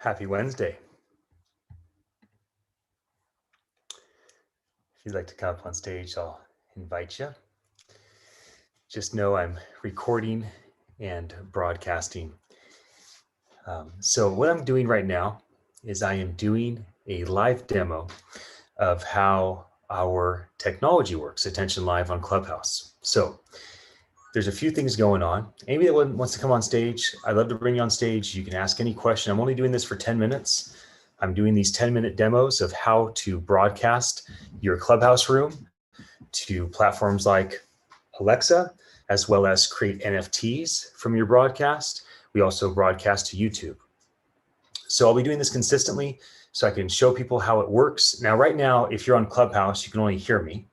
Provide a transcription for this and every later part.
Happy Wednesday. If you'd like to come up on stage, I'll invite you. Just know I'm recording and broadcasting. So what I'm doing right now is I am doing a live demo of how our technology works, Attention Live on Clubhouse. So there's a few things going on. Anybody that wants to come on stage, I'd love to bring you on stage. You can ask any question. I'm only doing this for 10 minutes. I'm doing these 10-minute demos of how to broadcast your Clubhouse room to platforms like Alexa, as well as create NFTs from your broadcast. We also broadcast to YouTube. So I'll be doing this consistently so I can show people how it works. Now, right now, if you're on Clubhouse, you can only hear me.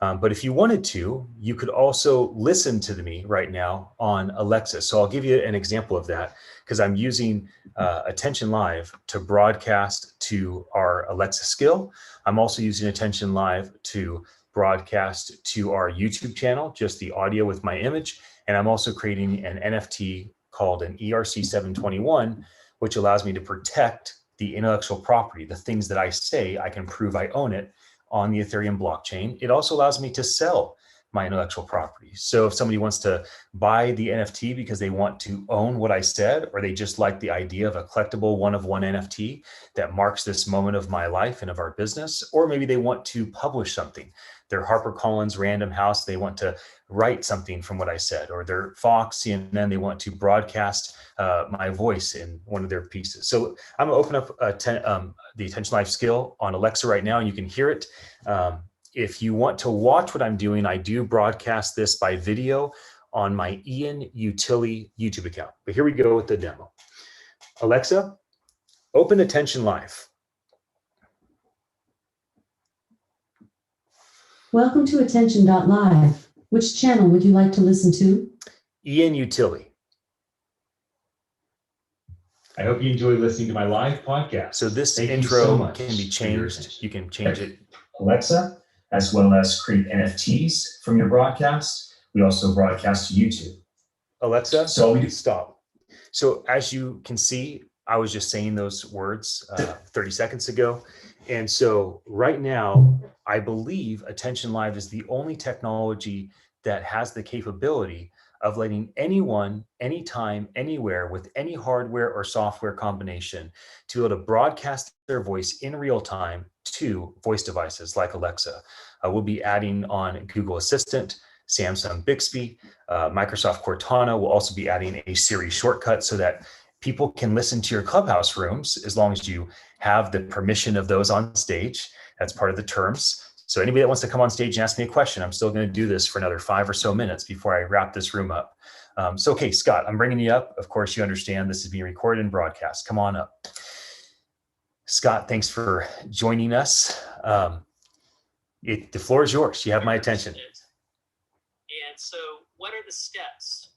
But if you wanted to, you could also listen to me right now on Alexa. So I'll give you an example of that because I'm using Attention Live to broadcast to our Alexa skill. I'm also using Attention Live to broadcast to our YouTube channel, just the audio with my image. And I'm also creating an NFT called an ERC721, which allows me to protect the intellectual property, the things that I say, I can prove I own it on the Ethereum blockchain. It also allows me to sell my intellectual property. So if somebody wants to buy the NFT because they want to own what I said, or they just like the idea of a collectible one-of-one NFT that marks this moment of my life and of our business, or maybe they want to publish something. Their HarperCollins Random House, they want to write something from what I said, or their Fox, CNN, they want to broadcast my voice in one of their pieces. So I'm gonna open up the Attention Live skill on Alexa right now, and you can hear it. If you want to watch what I'm doing, I do broadcast this by video on my Ian Utility YouTube account. But here we go with the demo. Alexa, open Attention Live. Welcome to attn.live. Which channel would you like to listen to? Ian Utility. I hope you enjoy listening to my live podcast. So this intro can be changed. You can change it. Alexa, as well as create NFTs from your broadcast. We also broadcast to YouTube. Alexa, so we stop. So as you can see, I was just saying those words 30 seconds ago. And so right now, I believe Attention Live is the only technology that has the capability of letting anyone, anytime, anywhere, with any hardware or software combination to be able to broadcast their voice in real time to voice devices like Alexa. We'll be adding on Google Assistant, Samsung Bixby, Microsoft Cortana. We'll also be adding a Siri shortcut so that people can listen to your Clubhouse rooms as long as you have the permission of those on stage. That's part of the terms. So anybody that wants to come on stage and ask me a question, I'm still going to do this for another 5 or so minutes before I wrap this room up. So, okay, Scott, I'm bringing you up. Of course, you understand this is being recorded and broadcast. Come on up. Scott, thanks for joining us. The floor is yours. You have my attention. And so what are the steps?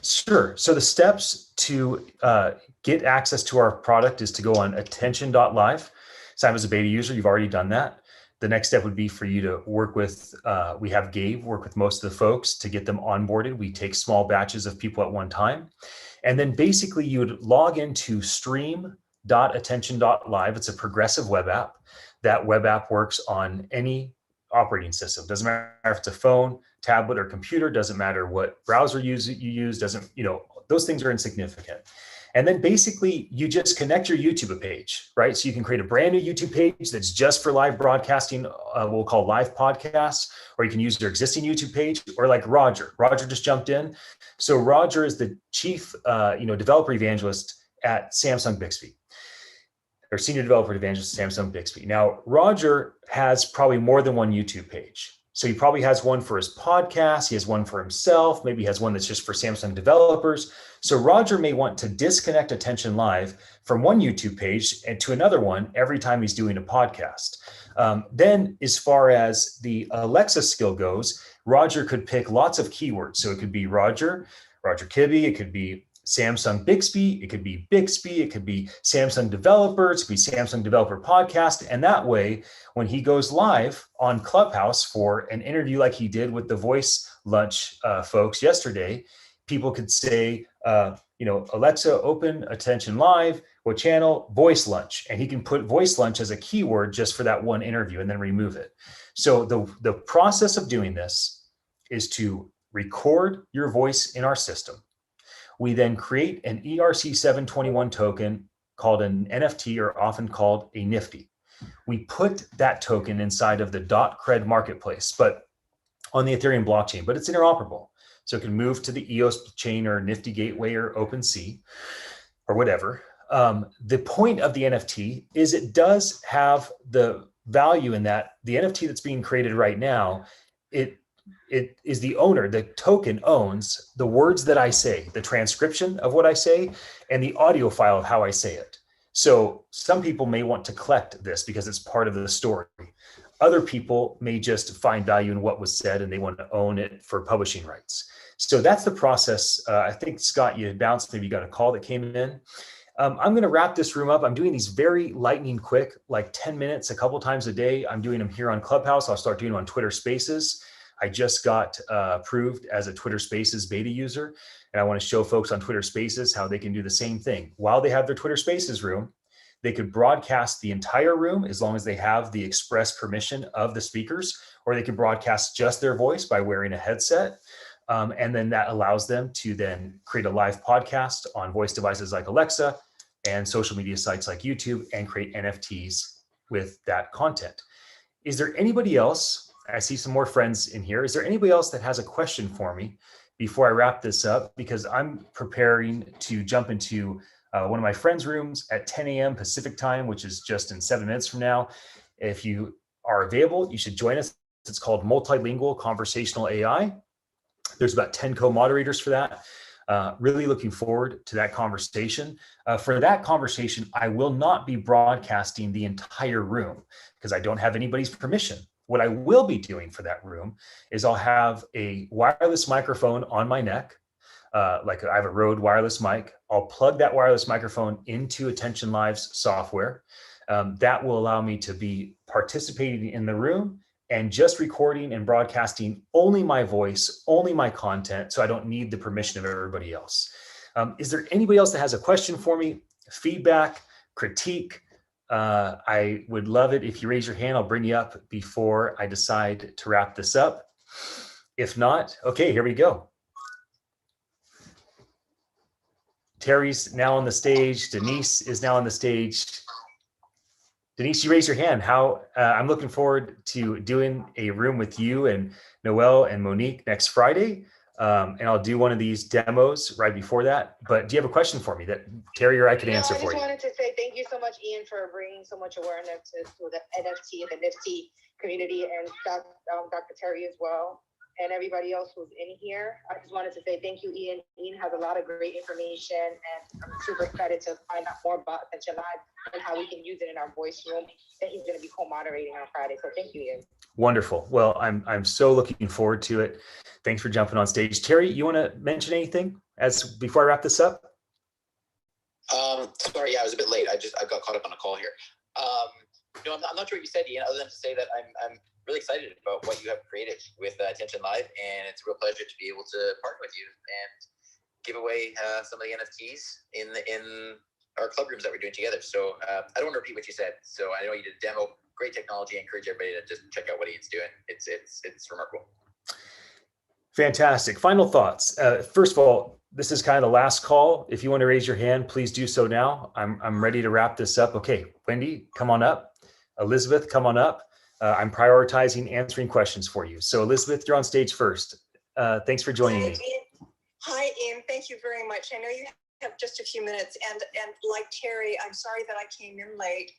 Sure. So the steps to get access to our product is to go on attn.live. Sign as a beta user. You've already done that. The next step would be for you to work with, we have Gabe work with most of the folks to get them onboarded. We take small batches of people at one time. And then basically you would log into stream.attention.live. It's a progressive web app. That web app works on any operating system. Doesn't matter if it's a phone, tablet, or computer. Doesn't matter what browser you use. Doesn't, those things are insignificant. And then basically you just connect your YouTube page, right? So you can create a brand new YouTube page that's just for live broadcasting, we'll call live podcasts, or you can use your existing YouTube page, or like Roger. Roger just jumped in. So Roger is the chief, developer evangelist at Samsung Bixby, or senior developer evangelist at Samsung Bixby. Now, Roger has probably more than one YouTube page. So he probably has one for his podcast. He has one for himself. Maybe he has one that's just for Samsung developers. So Roger may want to disconnect Attention Live from one YouTube page and to another one every time he's doing a podcast. Then as far as the Alexa skill goes, Roger could pick lots of keywords. So it could be Roger Kibbe, it could be Samsung Bixby, it could be Bixby, it could be Samsung Developers, it could be Samsung Developer Podcast. And that way, when he goes live on Clubhouse for an interview like he did with the Voice Lunch folks yesterday, people could say, Alexa, open Attention Live, what channel? Voice Lunch. And he can put Voice Lunch as a keyword just for that one interview and then remove it. So the process of doing this is to record your voice in our system. We then create an ERC721 token called an NFT, or often called a Nifty. We put that token inside of the .cred marketplace, but on the Ethereum blockchain, but it's interoperable. So it can move to the EOS chain or Nifty Gateway or OpenSea or whatever. The point of the NFT is it does have the value in that the NFT that's being created right now, it is the owner, the token owns the words that I say, the transcription of what I say, and the audio file of how I say it. So some people may want to collect this because it's part of the story. Other people may just find value in what was said and they want to own it for publishing rights. So that's the process. I think, Scott, you had bounced, maybe you got a call that came in. I'm going to wrap this room up. I'm doing these very lightning quick, like 10 minutes, a couple times a day. I'm doing them here on Clubhouse. I'll start doing them on Twitter Spaces. I just got approved as a Twitter Spaces beta user, and I want to show folks on Twitter Spaces how they can do the same thing. While they have their Twitter Spaces room, they could broadcast the entire room as long as they have the express permission of the speakers, or they can broadcast just their voice by wearing a headset. And then that allows them to then create a live podcast on voice devices like Alexa and social media sites like YouTube and create NFTs with that content. Is there anybody else? I see some more friends in here. Is there anybody else that has a question for me before I wrap this up? Because I'm preparing to jump into one of my friends' rooms at 10 a.m. Pacific time, which is just in 7 minutes from now. If you are available, you should join us. It's called Multilingual Conversational AI. There's about 10 co-moderators for that. Really looking forward to that conversation. For that conversation, I will not be broadcasting the entire room because I don't have anybody's permission. What I will be doing for that room is I'll have a wireless microphone on my neck. Like I have a Rode wireless mic. I'll plug that wireless microphone into Attention Live's software. That will allow me to be participating in the room and just recording and broadcasting only my voice, only my content, so I don't need the permission of everybody else. Is there anybody else that has a question for me? Feedback, critique? I would love it if you raise your hand. I'll bring you up before I decide to wrap this up. If not, okay, here we go. Terry's now on the stage. Denise is now on the stage. Denise, you raise your hand. I'm looking forward to doing a room with you and Noelle and Monique next Friday. And I'll do one of these demos right before that. But do you have a question for me that Terry or I could answer for you? I just wanted to say thank you so much, Ian, for bringing so much awareness to the NFT and the Nifty community, and Dr. Terry as well, and everybody else who's in here. I just wanted to say thank you, Ian. Ian has a lot of great information, and I'm super excited to find out more about Attention Live and how we can use it in our voice room that he's going to be co-moderating on Friday. So thank you, Ian. Wonderful. Well, I'm so looking forward to it. Thanks for jumping on stage. Terry, you want to mention anything before I wrap this up? Sorry, yeah, I was a bit late. I got caught up on a call here. No, I'm not sure what you said, Ian, other than to say that I'm really excited about what you have created with Attention Live, and it's a real pleasure to be able to partner with you and give away some of the NFTs in our club rooms that we're doing together. So I don't want to repeat what you said. So I know you did a demo, great technology. I encourage everybody to just check out what Ian's doing. It's remarkable. Fantastic. Final thoughts. First of all, this is kind of the last call. If you want to raise your hand, please do so now. I'm ready to wrap this up. Okay, Wendy, come on up. Elizabeth, come on up. I'm prioritizing answering questions for you. So Elizabeth, you're on stage first. Thanks for joining me. Hi, Ian. Thank you very much. I know you have just a few minutes, and like Terry, I'm sorry that I came in late.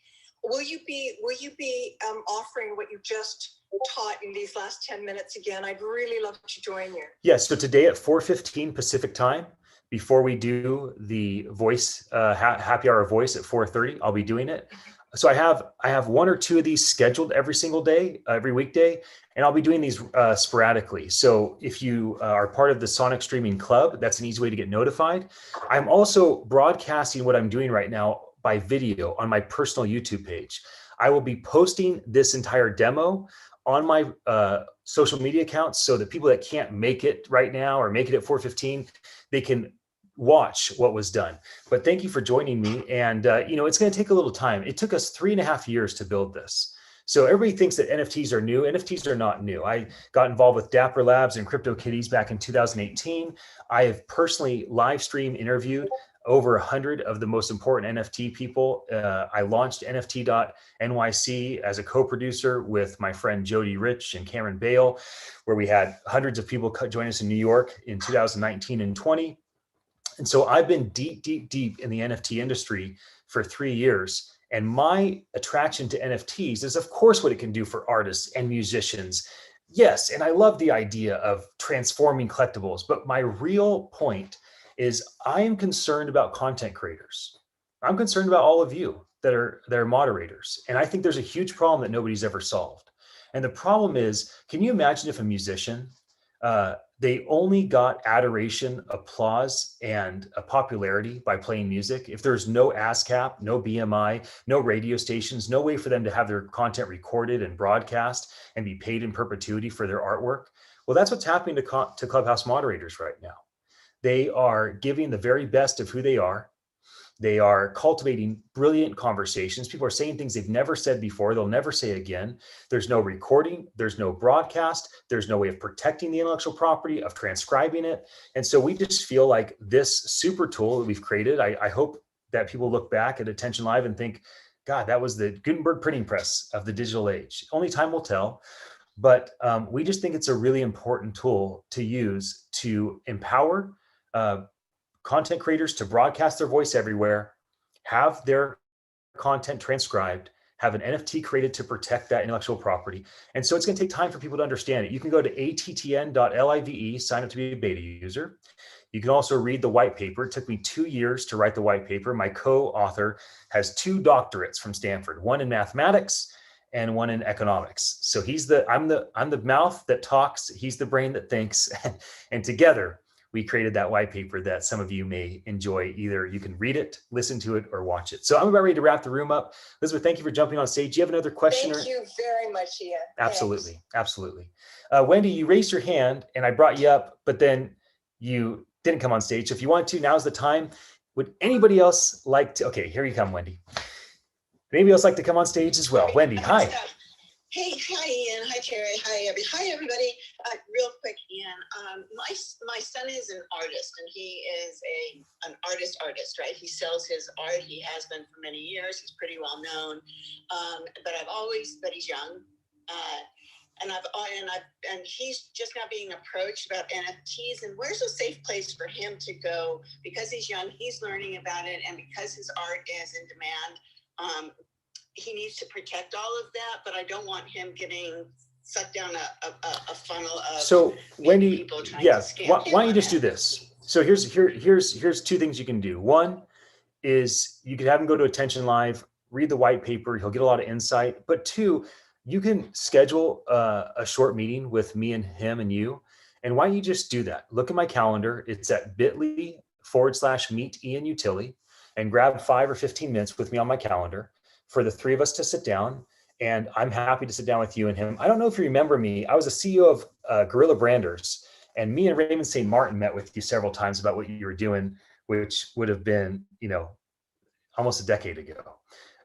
Will you be offering what you just taught in these last 10 minutes again? I'd really love to join you. Yes. So today at 4:15 Pacific time, before we do the voice happy hour voice at 4:30, I'll be doing it. So I have one or two of these scheduled every single day, every weekday, and I'll be doing these sporadically. So if you are part of the Sonic Streaming Club, that's an easy way to get notified. I'm also broadcasting what I'm doing right now by video on my personal YouTube page. I will be posting this entire demo on my social media accounts so that people that can't make it right now or make it at 4:15, they can watch what was done. But thank you for joining me. And, it's going to take a little time. It took us 3.5 years to build this. So everybody thinks that NFTs are new. NFTs are not new. I got involved with Dapper Labs and CryptoKitties back in 2018. I have personally live stream interviewed over 100 of the most important NFT people. I launched NFT.NYC as a co-producer with my friend Jody Rich and Cameron Bale, where we had hundreds of people join us in New York in 2019 and 20. And so I've been deep in the NFT industry for 3 years. And my attraction to NFTs is, of course, what it can do for artists and musicians. Yes, and I love the idea of transforming collectibles. But my real point is I am concerned about content creators. I'm concerned about all of you that are moderators. And I think there's a huge problem that nobody's ever solved. And the problem is, can you imagine if a musician, they only got adoration, applause, and a popularity by playing music? If there's no ASCAP, no BMI, no radio stations, no way for them to have their content recorded and broadcast and be paid in perpetuity for their artwork, well, that's what's happening to Clubhouse moderators right now. They are giving the very best of who they are. They are cultivating brilliant conversations. People are saying things they've never said before, they'll never say again. There's no recording, there's no broadcast, there's no way of protecting the intellectual property, of transcribing it. And so we just feel like this super tool that we've created, I hope that people look back at Attention Live and think, God, that was the Gutenberg printing press of the digital age. Only time will tell. But we just think it's a really important tool to use to empower content creators to broadcast their voice everywhere, have their content transcribed, have an NFT created to protect that intellectual property. And so it's going to take time for people to understand it. You can go to attn.live, sign up to be a beta user. You can also read the white paper. It took me 2 years to write the white paper. My co-author has 2 doctorates from Stanford, one in mathematics and one in economics. So I'm the mouth that talks, he's the brain that thinks, and together we created that white paper that some of you may enjoy. Either you can read it, listen to it, or watch it. So I'm about ready to wrap the room up. Elizabeth, thank you for jumping on stage. Do you have another question? Thank you very much, Ian. Absolutely, Thanks. absolutely. Wendy, you raised your hand and I brought you up, but then you didn't come on stage. So if you want to, now's the time. Would anybody else like to? Okay, here you come, Wendy. Would anybody else like to come on stage as well? Wendy, hi. Hey, hi, Ian. Hi, Terry. Hi, everybody. Real quick, Ian. My son is an artist, and he is an artist, right? He sells his art. He has been for many years. He's pretty well known. But he's young. And he's just now being approached about NFTs, and where's a safe place for him to go? Because he's young, he's learning about it, and because his art is in demand, he needs to protect all of that, but I don't want him getting sucked down a funnel of. So Wendy, yes, why don't you just do this? So here's 2 things you can do. One is you could have him go to Attention Live, read the white paper, he'll get a lot of insight. But 2, you can schedule a short meeting with me and him and you. And why don't you just do that? Look at my calendar. It's at bit.ly/meet Ian Utility, and grab 5 or 15 minutes with me on my calendar for the 3 of us to sit down. And I'm happy to sit down with you and him. I don't know if you remember me. I was a CEO of Gorilla Branders, and me and Raymond St. Martin met with you several times about what you were doing, which would have been, almost a decade ago.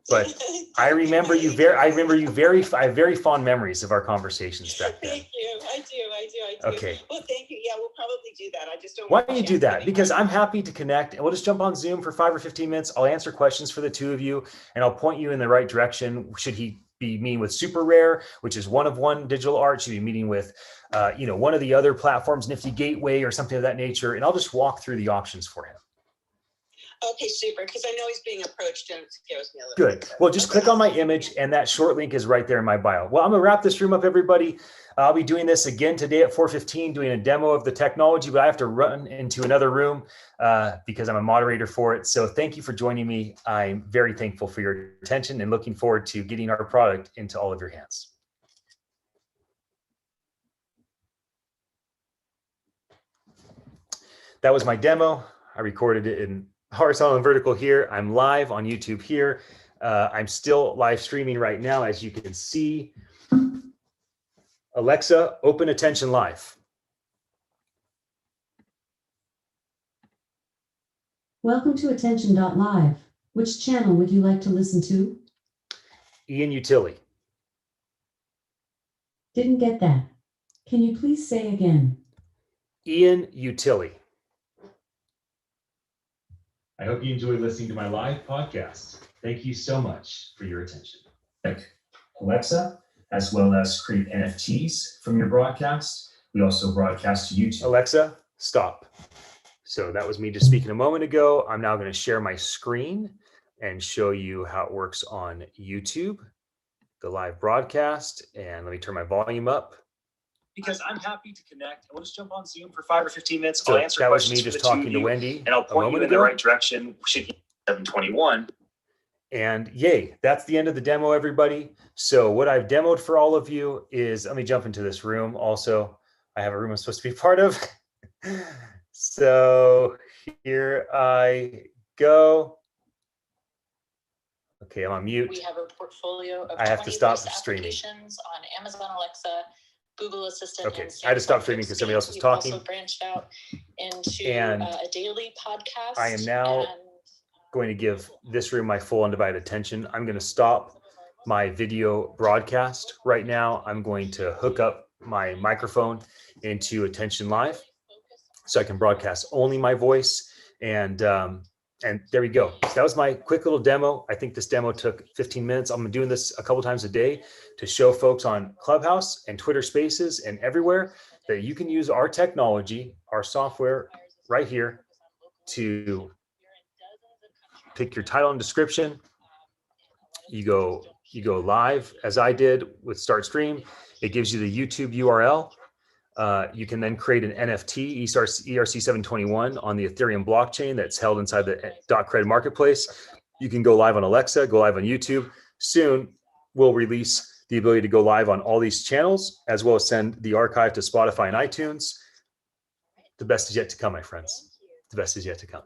But I remember you I have very fond memories of our conversations back then. Thank you. I do. Okay. Well, thank you. Yeah, we'll probably do that. I just don't. Why don't you do that? Because I'm happy to connect, and we'll just jump on Zoom for 5 or 15 minutes. I'll answer questions for the 2 of you, and I'll point you in the right direction. Should he be meeting with Super Rare, which is one of one digital art? Should he be meeting with, one of the other platforms, Nifty Gateway or something of that nature? And I'll just walk through the options for him. Okay, super, because I know he's being approached and it scares me a little bit. Good. Well, just click on my image and that short link is right there in my bio. Well, I'm gonna wrap this room up, everybody. I'll be doing this again today at 4:15, doing a demo of the technology, but I have to run into another room because I'm a moderator for it. So thank you for joining me. I'm very thankful for your attention and looking forward to getting our product into all of your hands. That was my demo. I recorded it in horizontal and vertical here. I'm live on YouTube here. I'm still live streaming right now, as you can see. Alexa, open Attention Live. Welcome to attn.live. Which channel would you like to listen to? Ian Utility. Didn't get that. Can you please say again? Ian Utility. I hope you enjoy listening to my live podcast. Thank you so much for your attention. Alexa, as well as create NFTs from your broadcast. We also broadcast to YouTube. Alexa, stop. So that was me just speaking a moment ago. I'm now going to share my screen and show you how it works on YouTube, the live broadcast. And let me turn my volume up. Because I'm happy to connect. We'll just jump on Zoom for 5 or 15 minutes. So I'll answer that was questions me for just the two of talking to you, Wendy and I'll a point you moment in the ago. right direction. Should be 721. And yay, that's the end of the demo, everybody. So what I've demoed for all of you is, let me jump into this room. Also, I have a room I'm supposed to be part of. So here I go. Okay, I'm on mute. We have a portfolio of I have to stop streaming. applications on Amazon Alexa, Google Assistant. Okay, and I had to stop Samsung streaming because Speak. somebody else was We've talking. also branched out into And a daily podcast. I am now going to give this room my full undivided attention. I'm going to stop my video broadcast right now. I'm going to hook up my microphone into Attention Live so I can broadcast only my voice. And there we go. So that was my quick little demo. I think this demo took 15 minutes. I'm doing this a couple times a day to show folks on Clubhouse and Twitter Spaces and everywhere that you can use our technology, our software right here to pick your title and description. You go live as I did with Start Stream. It gives you the YouTube URL. You can then create an NFT, ERC721, on the Ethereum blockchain that's held inside the .cred marketplace. You can go live on Alexa, go live on YouTube. Soon, we'll release the ability to go live on all these channels, as well as send the archive to Spotify and iTunes. The best is yet to come, my friends. The best is yet to come.